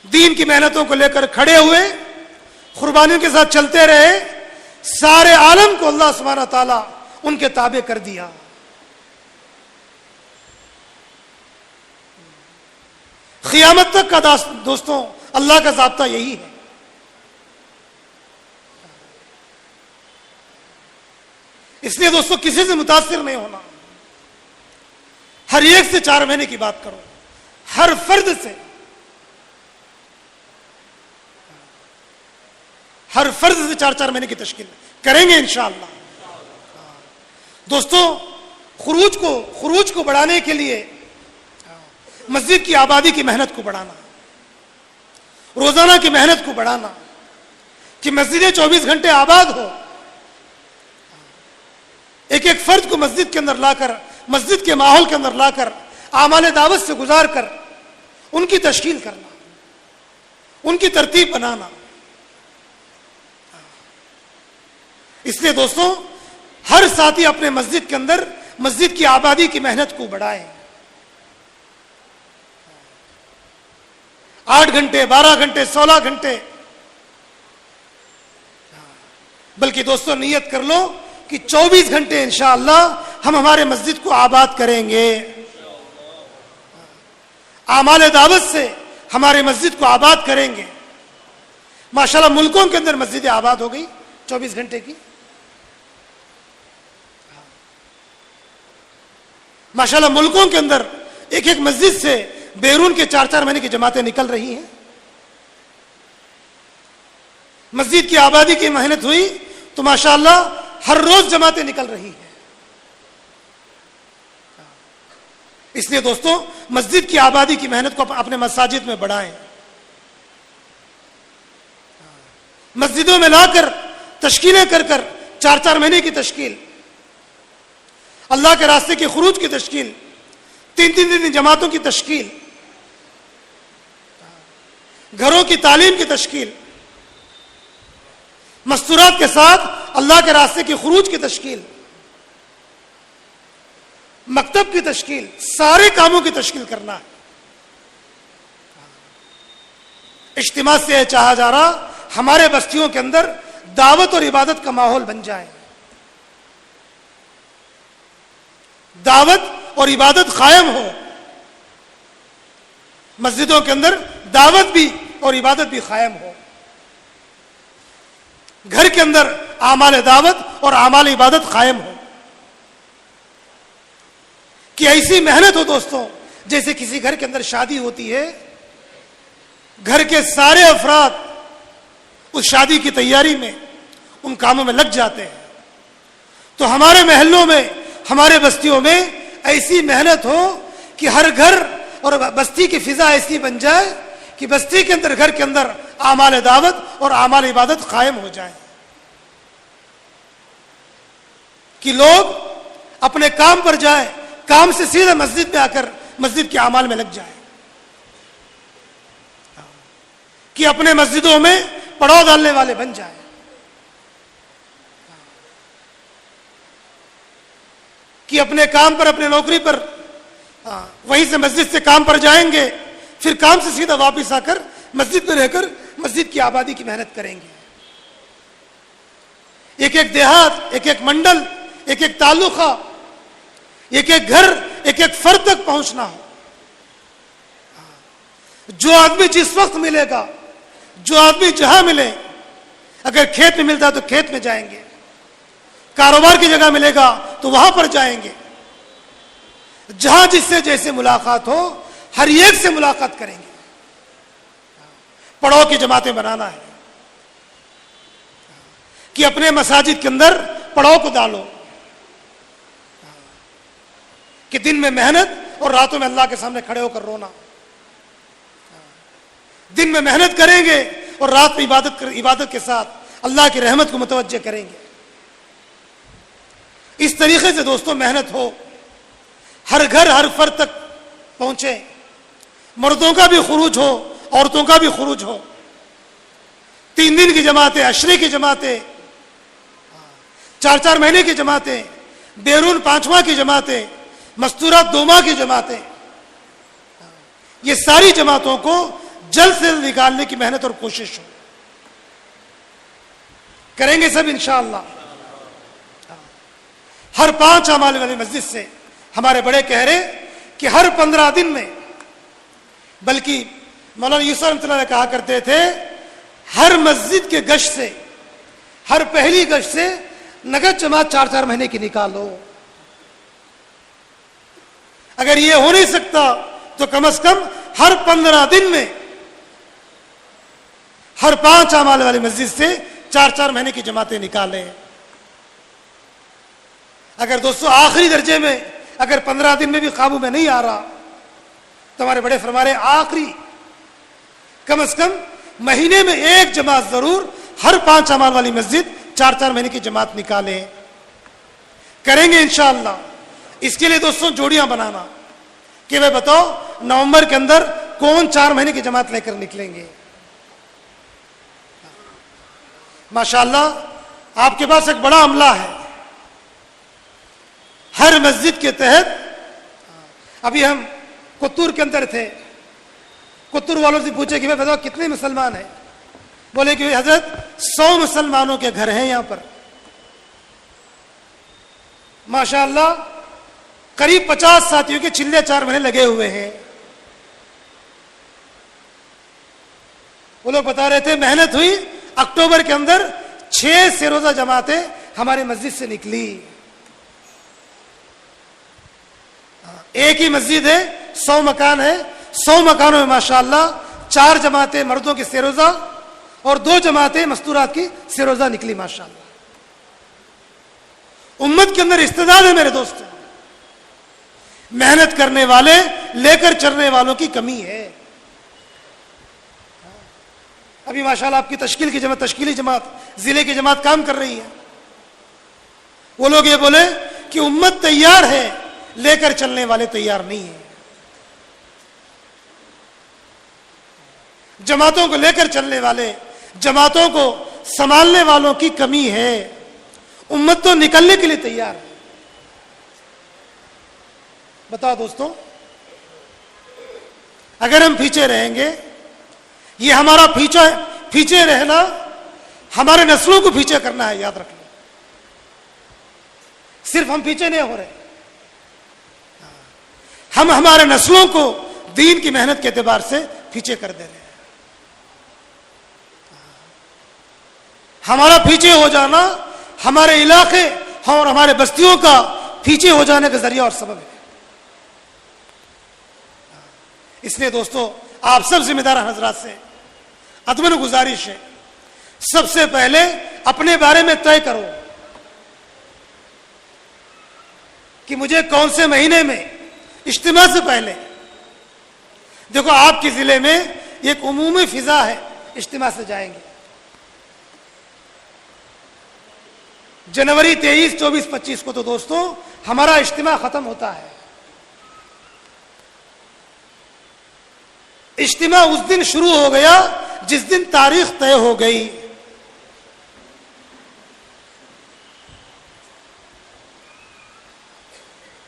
دین کی محنتوں کو لے کر کھڑے ہوئے، قربانیوں کے ساتھ چلتے رہے، سارے عالم کو اللہ سبحانہ تعالیٰ ان کے تابع کر دیا. قیامت تک کا دوستوں اللہ کا ضابطہ یہی ہے. اس لیے دوستوں کسی سے متاثر نہیں ہونا، ہر ایک سے 4 مہینے کی بات کرو، ہر فرد سے، ہر فرد سے 4 مہینے کی تشکیل کریں گے انشاءاللہ. دوستوں، خروج کو بڑھانے کے لیے مسجد کی آبادی کی محنت کو بڑھانا، روزانہ کی محنت کو بڑھانا کہ مسجدیں 24 گھنٹے آباد ہو، ایک ایک فرد کو مسجد کے اندر لا کر، مسجد کے ماحول کے اندر لا کر، اعمال دعوت سے گزار کر ان کی تشکیل کرنا، ان کی ترتیب بنانا. اس لیے دوستوں ہر ساتھی اپنے مسجد کے اندر مسجد کی آبادی کی محنت کو بڑھائے. 8 گھنٹے، 12 گھنٹے، 16 گھنٹے، بلکہ دوستوں نیت کر لو کہ 24 گھنٹے انشاءاللہ ہم ہمارے مسجد کو آباد کریں گے. اعمال دعوت سے ہمارے مسجد کو آباد کریں گے. ماشاءاللہ ملکوں کے اندر مسجدیں آباد ہو گئی 24 گھنٹے کی. ماشاءاللہ ملکوں کے اندر ایک ایک مسجد سے بیرون کے 4 مہینے کی جماعتیں نکل رہی ہیں. مسجد کی آبادی کی محنت ہوئی تو ماشاءاللہ ہر روز جماعتیں نکل رہی ہیں. اس لیے دوستوں مسجد کی آبادی کی محنت کو اپنے مساجد میں بڑھائیں. مسجدوں میں لا کر تشکیلیں کر 4 مہینے کی تشکیل، اللہ کے راستے کے خروج کی تشکیل، 3 دن جماعتوں کی تشکیل، گھروں کی تعلیم کی تشکیل، مستورات کے ساتھ اللہ کے راستے کے خروج کی تشکیل، مکتب کی تشکیل، سارے کاموں کی تشکیل کرنا ہے. اجتماع سے یہ چاہا جا رہا ہمارے بستیوں کے اندر دعوت اور عبادت کا ماحول بن جائے، دعوت اور عبادت قائم ہو. مسجدوں کے اندر دعوت بھی اور عبادت بھی قائم ہو. گھر کے اندر اعمال دعوت اور اعمال عبادت قائم ہو. کہ ایسی محنت ہو دوستوں جیسے کسی گھر کے اندر شادی ہوتی ہے، گھر کے سارے افراد اس شادی کی تیاری میں ان کاموں میں لگ جاتے ہیں. تو ہمارے محلوں میں، ہمارے بستیوں میں ایسی محنت ہو کہ ہر گھر اور بستی کی فضا ایسی بن جائے کہ بستی کے اندر، گھر کے اندر اعمال دعوت اور اعمال عبادت قائم ہو جائیں. کہ لوگ اپنے کام پر جائیں، کام سے سیدھے مسجد میں آ کر مسجد کے اعمال میں لگ جائیں. کہ اپنے مسجدوں میں پڑاؤ ڈالنے والے بن جائیں. کہ اپنے کام پر، اپنے نوکری پر، وہیں سے مسجد سے کام پر جائیں گے، پھر کام سے سیدھا واپس آ کر مسجد میں رہ کر مسجد کی آبادی کی محنت کریں گے. ایک ایک دیہات، ایک ایک منڈل، ایک ایک تعلقہ، ایک ایک گھر، ایک ایک فرد تک پہنچنا ہو. جو آدمی جس وقت ملے گا، جو آدمی جہاں ملے، اگر کھیت میں ملتا تو کھیت میں جائیں گے، کاروبار کی جگہ ملے گا تو وہاں پر جائیں گے، جہاں جس سے جیسے ملاقات ہو ہر ایک سے ملاقات کریں گے۔ پڑاؤ کی جماعتیں بنانا ہے کہ اپنے مساجد کے اندر پڑاؤ کو ڈالو کہ دن میں محنت اور راتوں میں اللہ کے سامنے کھڑے ہو کر رونا، دن میں محنت کریں گے اور رات میں عبادت کے ساتھ اللہ کی رحمت کو متوجہ کریں گے۔ اس طریقے سے دوستوں محنت ہو، ہر گھر ہر فرد تک پہنچے، مردوں کا بھی خروج ہو، عورتوں کا بھی خروج ہو، 3 دن کی جماعتیں، عشرے کی جماعتیں، 4 مہینے کی جماعتیں، بیرون 5واں کی جماعتیں، مستورات 2 ماہ کی جماعتیں، یہ ساری جماعتوں کو جلد سے جلد نکالنے کی محنت اور کوشش ہو، کریں گے سب انشاءاللہ۔ ہر 5 اعمال والی مسجد سے ہمارے بڑے کہہ رہے کہ ہر 15 دن میں، بلکہ مولانا یوسف رحمۃ اللہ کہا کرتے تھے ہر مسجد کے گشت سے، ہر پہلی گشت سے نگد جماعت 4 مہینے کی نکالو۔ اگر یہ ہو نہیں سکتا تو کم از کم ہر 15 دن میں ہر 5 اعمال والی مسجد سے 4 مہینے کی جماعتیں نکالیں۔ اگر دوستو آخری درجے میں اگر 15 دن میں بھی قابو میں نہیں آ رہا تو ہمارے بڑے فرما رہے آخری کم از کم مہینے میں 1 جماعت ضرور ہر 5 اعمال والی مسجد 4 مہینے کی جماعت نکالیں، کریں گے انشاءاللہ۔ اس کے لیے دوستوں جوڑیاں بنانا کہ میں بتاؤ نومبر کے اندر کون 4 مہینے کی جماعت لے کر نکلیں گے۔ ماشاءاللہ آپ کے پاس ایک بڑا عملہ ہے، ہر مسجد کے تحت۔ ابھی ہم کتور کے اندر تھے، کتور والوں سے پوچھے کہ میں بتاؤ کتنے مسلمان ہیں؟ بولے کہ حضرت 100 مسلمانوں کے گھر ہیں یہاں پر۔ ماشاءاللہ قریب 50 ساتھیوں کے چلے 4 مہینے لگے ہوئے ہیں۔ وہ لوگ بتا رہے تھے محنت ہوئی، اکتوبر کے اندر 6 سے روزہ جماعتیں ہمارے مسجد سے نکلی۔ ایک ہی مسجد ہے، 100 مکان ہے، 100 مکانوں میں ماشاءاللہ 4 جماعتیں مردوں کی سیروزہ اور 2 جماعتیں مستورات کی سیروزہ نکلی ماشاءاللہ۔ امت کے اندر استعداد ہے میرے دوست، محنت کرنے والے، لے کر چلنے والوں کی کمی ہے۔ ابھی ماشاءاللہ آپ کی تشکیلی جماعت ضلع کی جماعت کام کر رہی ہے۔ وہ لوگ یہ بولے کہ امت تیار ہے، لے کر چلنے والے تیار نہیں ہیں۔ جماعتوں کو لے کر چلنے والے، جماعتوں کو سنبھالنے والوں کی کمی ہے۔ امت تو نکلنے کے لیے تیار ہے۔ بتاؤ دوستوں، اگر ہم پیچھے رہیں گے، یہ ہمارا پیچھے رہنا ہمارے نسلوں کو پیچھے کرنا ہے، یاد رکھ لیں۔ صرف ہم پیچھے نہیں ہو رہے، ہم ہمارے نسلوں کو دین کی محنت کے اعتبار سے پیچھے کر دے رہے ہیں۔ ہمارا پیچھے ہو جانا ہمارے علاقے اور ہمارے بستیوں کا پیچھے ہو جانے کا ذریعہ اور سبب ہے۔ اس لیے دوستو آپ سب ذمہ دار حضرات سے عدمن گزارش ہے، سب سے پہلے اپنے بارے میں طے کرو کہ مجھے کون سے مہینے میں اجتماع سے پہلے، دیکھو آپ کے ضلع میں ایک عمومی فضا ہے، اجتماع سے جائیں گے۔ جنوری 23، 24، 25 کو تو دوستوں ہمارا اجتماع ختم ہوتا ہے۔ اجتماع اس دن شروع ہو گیا جس دن تاریخ طے ہو گئی۔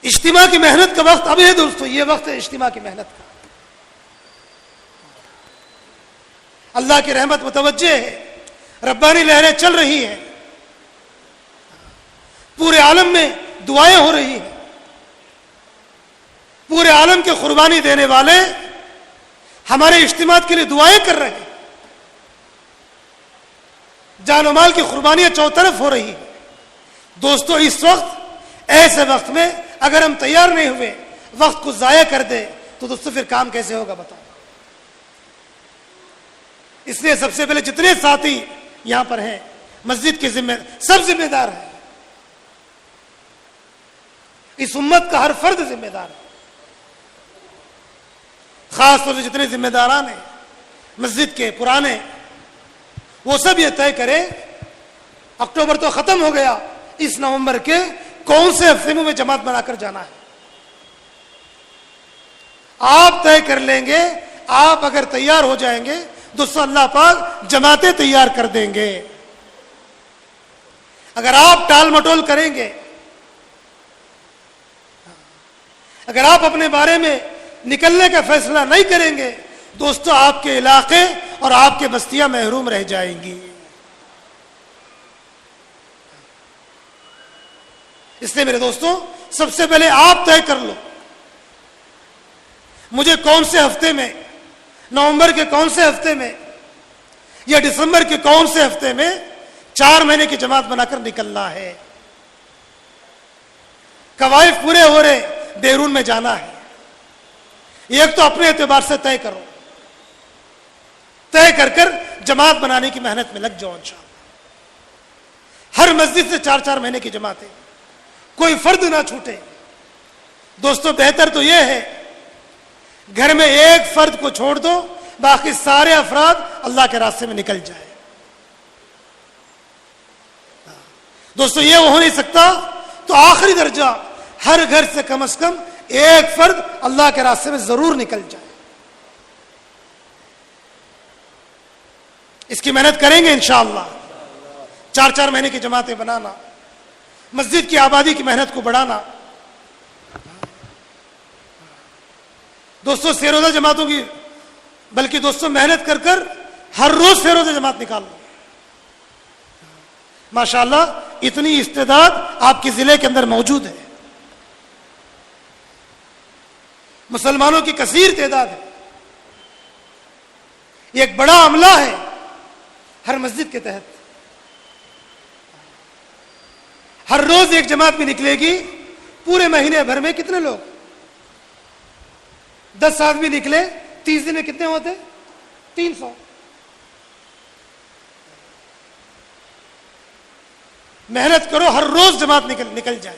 اجتماع کی محنت کا وقت اب ہے دوستو، یہ وقت ہے اجتماع کی محنت کا۔ اللہ کی رحمت متوجہ ہے، ربانی لہریں چل رہی ہیں، پورے عالم میں دعائیں ہو رہی ہیں، پورے عالم کے قربانی دینے والے ہمارے اجتماعات کے لیے دعائیں کر رہے ہیں، جان و مال کی قربانیاں چوطرف ہو رہی ہیں۔ دوستو اس وقت، ایسے وقت میں اگر ہم تیار نہیں ہوئے، وقت کو ضائع کر دیں، تو دوستو پھر کام کیسے ہوگا بتاؤ؟ اس لیے سب سے پہلے جتنے ساتھی یہاں پر ہیں، مسجد کے سب ذمہ دار ہیں، اس امت کا ہر فرد ذمہ دار ہے، خاص طور سے جتنے ذمہ داران ہیں مسجد کے پرانے، وہ سب یہ طے کرے، اکتوبر تو ختم ہو گیا، اس نومبر کے کون سے ہفتے میں جماعت بنا کر جانا ہے، آپ طے کر لیں گے۔ آپ اگر تیار ہو جائیں گے، دوستو اللہ پاک جماعتیں تیار کر دیں گے۔ اگر آپ ٹال مٹول کریں گے، اگر آپ اپنے بارے میں نکلنے کا فیصلہ نہیں کریں گے، دوستو آپ کے علاقے اور آپ کے بستیاں محروم رہ جائیں گی۔ اس لیے میرے دوستو، سب سے پہلے آپ طے کر لو، مجھے کون سے ہفتے میں، نومبر کے کون سے ہفتے میں یا دسمبر کے کون سے ہفتے میں 4 مہینے کی جماعت بنا کر نکلنا ہے۔ قوائف پورے ہو رہے، بیرون میں جانا ہے، ایک تو اپنے اعتبار سے طے کرو، طے کر کر جماعت بنانے کی محنت میں لگ جاؤ انشاءاللہ۔ ہر مسجد سے 4 مہینے کی جماعتیں، کوئی فرد نہ چھوٹے۔ دوستو بہتر تو یہ ہے گھر میں ایک فرد کو چھوڑ دو، باقی سارے افراد اللہ کے راستے میں نکل جائے۔ دوستو یہ ہو نہیں سکتا تو آخری درجہ ہر گھر سے کم از کم ایک فرد اللہ کے راستے میں ضرور نکل جائے۔ اس کی محنت کریں گے انشاءاللہ۔ 4 مہینے کی جماعتیں بنانا، مسجد کی آبادی کی محنت کو بڑھانا۔ دوستو سیر روزہ جماعتوں کی، بلکہ دوستو محنت کر کر ہر روز سیر روزہ جماعت نکالو۔ ماشاءاللہ اتنی استعداد آپ کے ضلع کے اندر موجود ہے، مسلمانوں کی کثیر تعداد ہے، یہ ایک بڑا عملہ ہے ہر مسجد کے تحت۔ ہر روز ایک جماعت بھی نکلے گی، پورے مہینے بھر میں کتنے لوگ؟ 10 آدمی نکلے، 30 دن میں کتنے ہوتے؟ 300۔ محنت کرو، ہر روز جماعت نکل جائے۔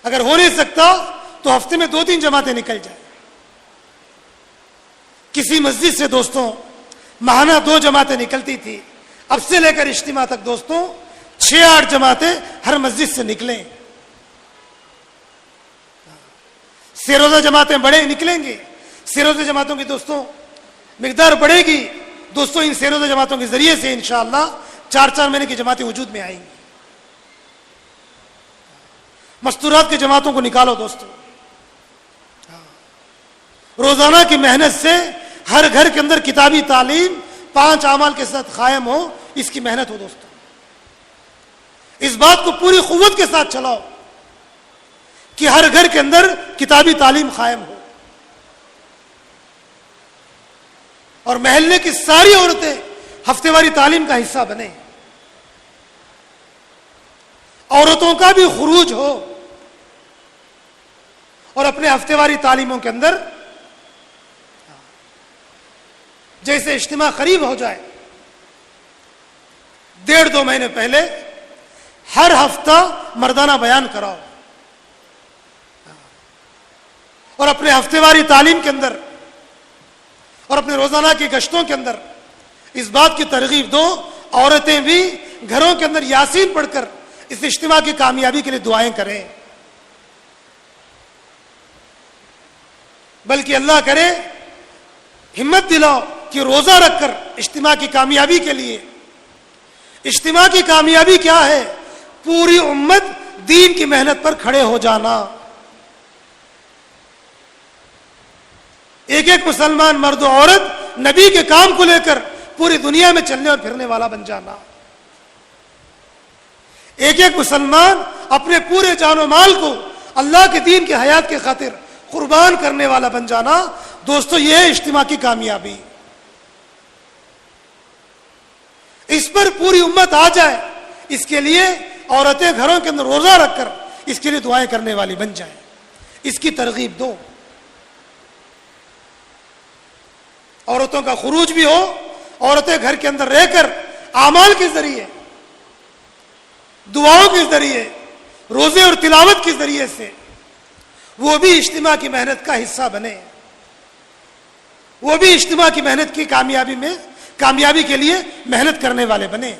اگر ہو نہیں سکتا تو ہفتے میں 2-3 جماعتیں نکل جائیں۔ کسی مسجد سے دوستوں ماہانہ 2 جماعتیں نکلتی تھی، اب سے لے کر اجتماع تک دوستوں 6-8 جماعتیں ہر مسجد سے نکلیں۔ سیروزہ جماعتیں بڑے نکلیں گے، سیروزہ جماعتوں کی دوستوں مقدار بڑھے گی۔ دوستوں ان سیروزہ جماعتوں کے ذریعے سے انشاءاللہ 4 مہینے کی جماعتیں وجود میں آئیں گی۔ مستورات کی جماعتوں کو نکالو دوستوں، روزانہ کی محنت سے ہر گھر کے اندر کتابی تعلیم 5 اعمال کے ساتھ قائم ہو، اس کی محنت ہو دوستوں۔ اس بات کو پوری قوت کے ساتھ چلاؤ کہ ہر گھر کے اندر کتابی تعلیم قائم ہو، اور محلے کی ساری عورتیں ہفتے واری تعلیم کا حصہ بنیں، عورتوں کا بھی خروج ہو، اور اپنے ہفتے واری تعلیموں کے اندر جیسے اجتماع قریب ہو جائے 1.5-2 مہینے پہلے ہر ہفتہ مردانہ بیان کراؤ، اور اپنے ہفتے واری تعلیم کے اندر اور اپنے روزانہ کی گشتوں کے اندر اس بات کی ترغیب دو، عورتیں بھی گھروں کے اندر یاسین پڑھ کر اس اجتماع کی کامیابی کے لیے دعائیں کریں، بلکہ اللہ کرے ہمت دلاؤ کہ روزہ رکھ کر اجتماع کی کامیابی کے لیے۔ اجتماع کی کامیابی کیا ہے؟ پوری امت دین کی محنت پر کھڑے ہو جانا، ایک ایک مسلمان مرد و عورت نبی کے کام کو لے کر پوری دنیا میں چلنے اور پھرنے والا بن جانا، ایک ایک مسلمان اپنے پورے جان و مال کو اللہ کے دین کی حیات کی خاطر قربان کرنے والا بن جانا، دوستو یہ ہے اجتماع کی کامیابی. اس پر پوری امت آ جائے, اس کے لیے عورتیں گھروں کے اندر روزہ رکھ کر اس کے لیے دعائیں کرنے والی بن جائیں, اس کی ترغیب دو. عورتوں کا خروج بھی ہو, عورتیں گھر کے اندر رہ کر اعمال کے ذریعے, دعاؤں کے ذریعے, روزے اور تلاوت کے ذریعے سے وہ بھی اجتماع کی محنت کا حصہ بنے, وہ بھی اجتماع کی محنت کی کامیابی کے لیے محنت کرنے والے بنے.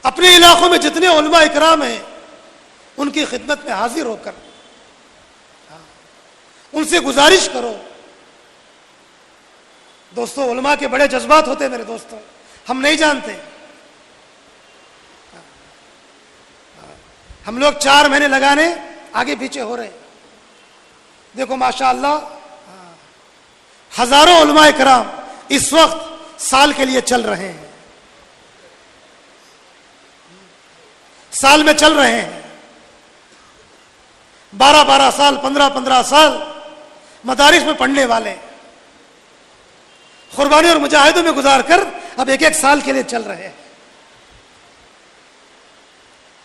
اپنے علاقوں میں جتنے علماء اکرام ہیں ان کی خدمت میں حاضر ہو کر ان سے گزارش کرو. دوستو علماء کے بڑے جذبات ہوتے ہیں میرے دوستوں, ہم نہیں جانتے. ہم لوگ 4 مہینے لگانے آگے پیچھے ہو رہے. دیکھو ماشاءاللہ ہزاروں علماء کرام اس وقت سال کے لیے چل رہے ہیں, سال میں چل رہے ہیں. 12 سال 15 سال مدارس میں پڑھنے والے قربانی اور مجاہدوں میں گزار کر اب 1 سال کے لیے چل رہے ہیں.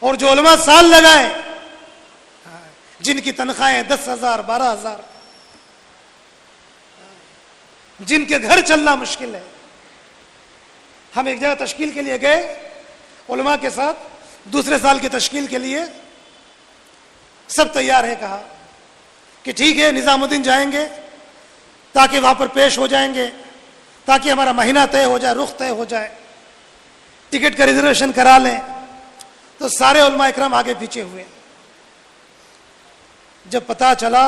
اور جو علماء سال لگائے, جن کی تنخواہیں 10,000 12,000, جن کے گھر چلنا مشکل ہے. ہم ایک جگہ تشکیل کے لیے گئے علماء کے ساتھ, دوسرے سال کی تشکیل کے لیے سب تیار ہے. کہا کہ ٹھیک ہے نظام الدین جائیں گے تاکہ وہاں پر پیش ہو جائیں گے, تاکہ ہمارا مہینہ طے ہو جائے, رخ طے ہو جائے, ٹکٹ کا ریزرویشن کرا لیں. تو سارے علماء اکرام آگے پیچھے ہوئے. جب پتہ چلا,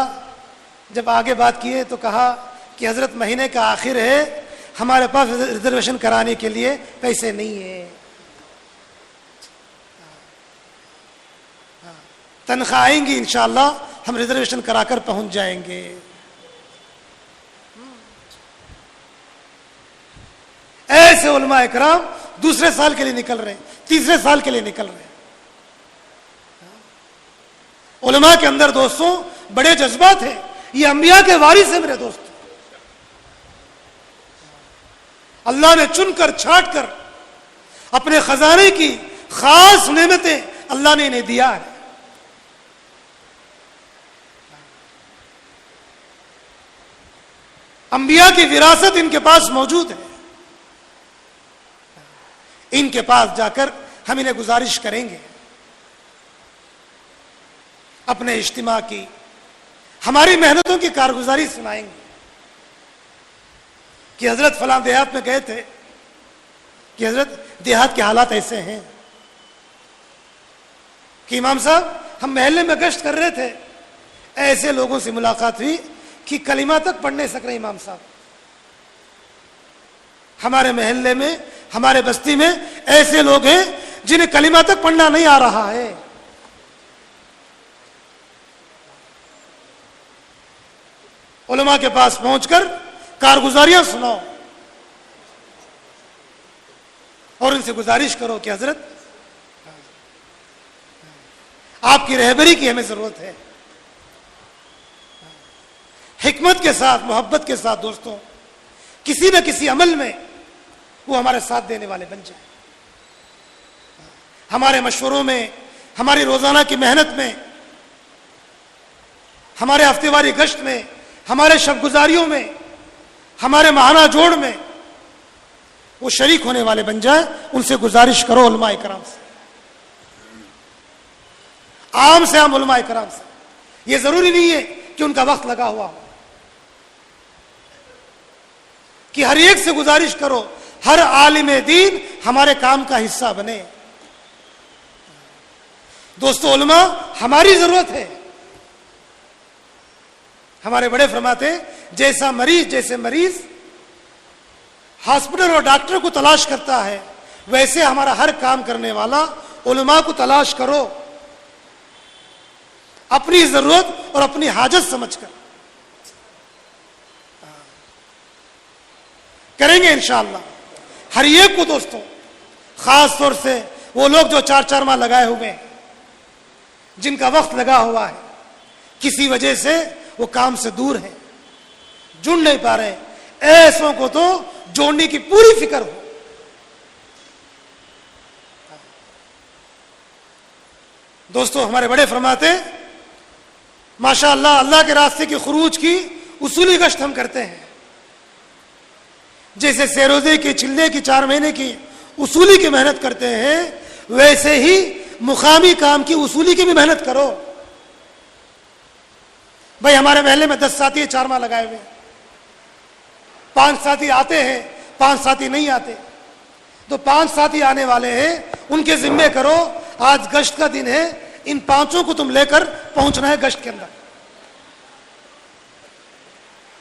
جب آگے بات کیے تو کہا کہ حضرت مہینے کا آخر ہے, ہمارے پاس ریزرویشن کرانے کے لیے پیسے نہیں ہیں, تنخواہ آئیں گی انشاءاللہ ہم ریزرویشن کرا کر پہنچ جائیں گے. ایسے علماء اکرام دوسرے سال کے لیے نکل رہے ہیں, تیسرے سال کے لیے نکل رہے ہیں. علماء کے اندر دوستوں بڑے جذبات ہیں. یہ انبیاء کے وارث ہیں میرے دوست. اللہ نے چن کر چھانٹ کر اپنے خزانے کی خاص نعمتیں اللہ نے انہیں دیا ہے. انبیاء کی وراثت ان کے پاس موجود ہے. ان کے پاس جا کر ہم انہیں گزارش کریں گے, اپنے اجتماع کی ہماری محنتوں کی کارگزاری سنائیں گے کہ حضرت فلاں دیہات میں گئے تھے, کہ حضرت دیہات کے حالات ایسے ہیں, کہ امام صاحب ہم محلے میں گشت کر رہے تھے, ایسے لوگوں سے ملاقات ہوئی کہ کلمہ تک پڑھ نہیں سک رہے امام صاحب. ہمارے محلے میں, ہمارے بستی میں ایسے لوگ ہیں جنہیں کلمہ تک پڑھنا نہیں آ رہا ہے. علماء کے پاس پہنچ کر کارگزاریاں سناؤ اور ان سے گزارش کرو کہ حضرت آپ کی رہبری کی ہمیں ضرورت ہے. حکمت کے ساتھ, محبت کے ساتھ دوستوں, کسی نہ کسی عمل میں وہ ہمارے ساتھ دینے والے بن جائیں. ہمارے مشوروں میں, ہماری روزانہ کی محنت میں, ہمارے ہفتے واری گشت میں, ہمارے شب گزاریوں میں, ہمارے ماہانہ جوڑ میں وہ شریک ہونے والے بن جائیں. ان سے گزارش کرو علماء کرام سے, عام سے عام علماء کرام سے. یہ ضروری نہیں ہے کہ ان کا وقت لگا ہوا ہو, کہ ہر ایک سے گزارش کرو ہر عالم دین ہمارے کام کا حصہ بنے. دوستو علماء ہماری ضرورت ہے. ہمارے بڑے فرماتے ہیں جیسے مریض ہاسپٹل اور ڈاکٹر کو تلاش کرتا ہے, ویسے ہمارا ہر کام کرنے والا علماء کو تلاش کرو, اپنی ضرورت اور اپنی حاجت سمجھ کر. کریں گے انشاءاللہ ہر ایک کو دوستوں, خاص طور سے وہ لوگ جو 4 ماہ لگائے ہوئے ہیں, جن کا وقت لگا ہوا ہے, کسی وجہ سے وہ کام سے دور ہیں, جڑ نہیں پا رہے. ایسوں کو تو جوڑنے کی پوری فکر ہو. دوستو ہمارے بڑے فرماتے ہیں ماشاء اللہ, اللہ کے راستے کی خروج کی اصولی گشت ہم کرتے ہیں. جیسے سیروزے کی, چلے کی, 4 مہینے کی اصولی کی محنت کرتے ہیں, ویسے ہی مقامی کام کی اصولی کی بھی محنت کرو. بھائی ہمارے محلے میں 10 ساتھی 4 ماہ لگائے ہوئے, 5 ساتھی آتے ہیں, 5 ساتھی نہیں آتے. تو 5 ساتھی آنے والے ہیں, ان کے ذمے کرو آج گشت کا دن ہے, ان 5 کو تم لے کر پہنچنا ہے گشت کے اندر.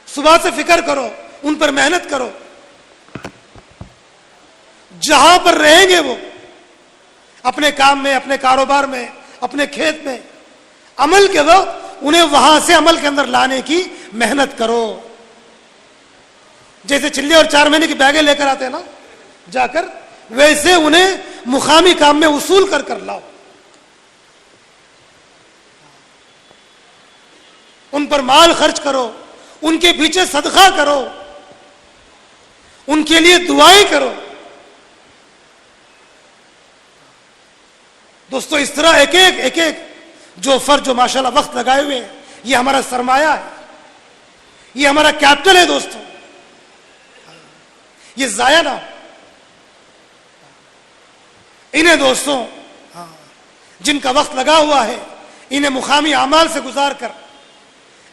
صبح سے فکر کرو, ان پر محنت کرو. جہاں پر رہیں گے وہ اپنے کام میں, اپنے کاروبار میں, اپنے کھیت میں, عمل کے وقت انہیں وہاں سے عمل کے اندر لانے کی محنت کرو. جیسے چلے اور 4 مہینے کی بیگیں لے کر آتے ہیں نا جا کر, ویسے انہیں مقامی کام میں وصول کر کر لاؤ. ان پر مال خرچ کرو, ان کے پیچھے صدقہ کرو, ان کے لیے دعائیں کرو. دوستو اس طرح ایک ایک جو فرد جو ماشاءاللہ وقت لگائے ہوئے ہیں, یہ ہمارا سرمایہ ہے, یہ ہمارا کیپٹل ہے. دوستو یہ ضائع نہ ہو. انہیں دوستوں جن کا وقت لگا ہوا ہے, انہیں مقامی اعمال سے گزار کر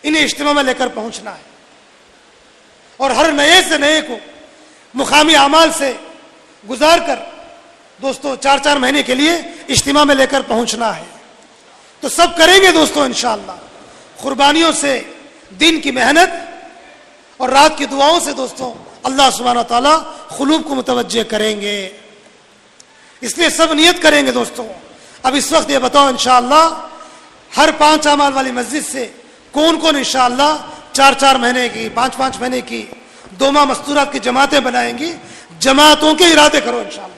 انہیں اجتماع میں لے کر پہنچنا ہے. اور ہر نئے سے نئے کو مقامی اعمال سے گزار کر دوستو 4 مہینے کے لیے اجتماع میں لے کر پہنچنا ہے. تو سب کریں گے دوستو انشاءاللہ, قربانیوں سے, دن کی محنت اور رات کی دعاؤں سے دوستو اللہ سبحانہ تعالیٰ قلوب کو متوجہ کریں گے. اس لیے سب نیت کریں گے دوستو. اب اس وقت یہ بتاؤ انشاءاللہ ہر 5 اعمال والی مسجد سے کون کون انشاءاللہ 4 مہینے کی, 5 مہینے کی 2 ماہ مستورات کی جماعتیں بنائیں گی. جماعتوں کے ارادے کرو انشاءاللہ.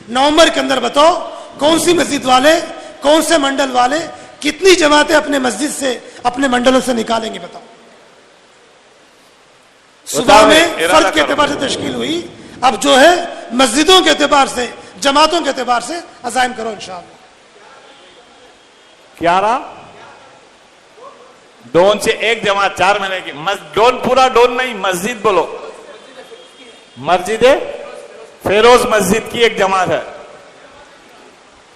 نومبر کے اندر بتاؤ کون سی مسجد والے, کون سے منڈل والے کتنی جماعتیں اپنے مسجد سے, اپنے منڈلوں سے نکالیں گے بتاؤ. صبح میں فرد کے اعتبار سے تشکیل ہوئی, اب جو ہے مسجدوں کے اعتبار سے, جماعتوں کے اعتبار سے عزائم کرو انشاءاللہ. 11 ڈون سے ایک جماعت 4 مہینے کی. ڈون پورا ڈون نہیں, مسجد بولو. مسجد فیروز مسجد کی ایک جماعت ہے.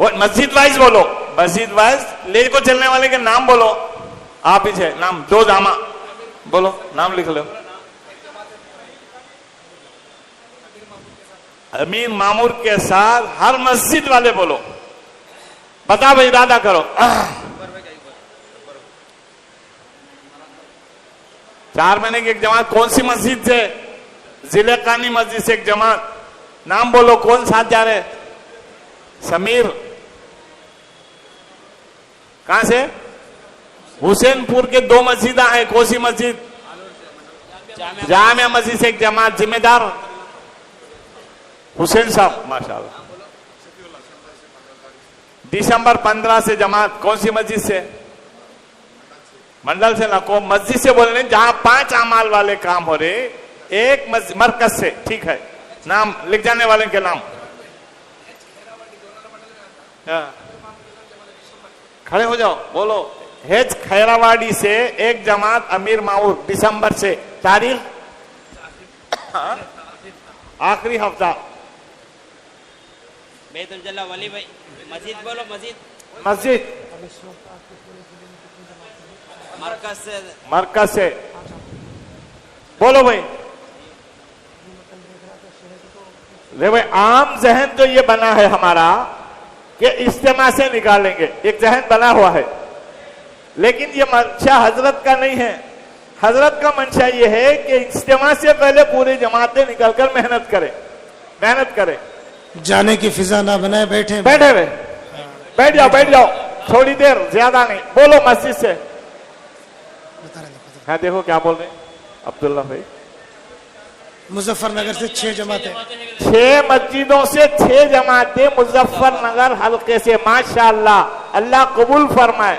وہ مسجد وائز بولو, مسجد وائز لے کو چلنے والے کے نام بولو. آپ پیچھے نام 2 جامع بولو, نام لکھ لو. امیر مامور کے ساتھ ہر مسجد والے بولو. بتا بھائی, ارادہ کرو. 4 مہینے کی ایک جماعت. کون سی مسجد سے؟ ضلع قانی مسجد سے ایک جماعت. نام بولو, کون ساتھ جا رہے؟ سمیر. کہاں سے؟ حسین پور کے 2 مسجدیں ہیں. کون سی مسجد؟ جامعہ مسجد سے ایک جماعت. ذمہ دار حسین صاحب ماشاءاللہ. دسمبر 15 سے جماعت. کون سی مسجد سے؟ منڈل سے نہ, کو مسجد سے بولنے جہاں 5 اعمال والے کام ہو رہے. ایک مرکز سے. ٹھیک ہے, نام لکھ جانے والے کے نام. کھڑے ہو جاؤ, بولو. ہیج خیراواڑی سے ایک جماعت امیر ماؤر دسمبر سے. تاریخ آخری ہفتہ. بیت الجلہ ولی بھائی مسجد بولو. مسجد مرکز سے بولو بھائی. بھائی عام ذہن تو یہ بنا ہے ہمارا کہ اجتماع سے نکالیں گے, ایک ذہن بنا ہوا ہے. لیکن یہ منشا حضرت کا نہیں ہے. حضرت کا منشا یہ ہے کہ اجتماع سے پہلے پوری جماعتیں نکل کر محنت کریں. جانے کی فضا نہ بنائے, بیٹھے ہوئے. بیٹھ جاؤ تھوڑی دیر, زیادہ نہیں. بولو مسجد سے. ہاں دیکھو کیا بول رہے ہیں عبداللہ بھائی. مظفر نگر سے 6 جماعتیں. 6 مسجدوں سے 6 جماعتیں مظفر نگر حلقے سے. ماشاءاللہ, اللہ قبول فرمائے.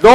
2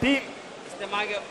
3,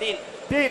3,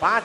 5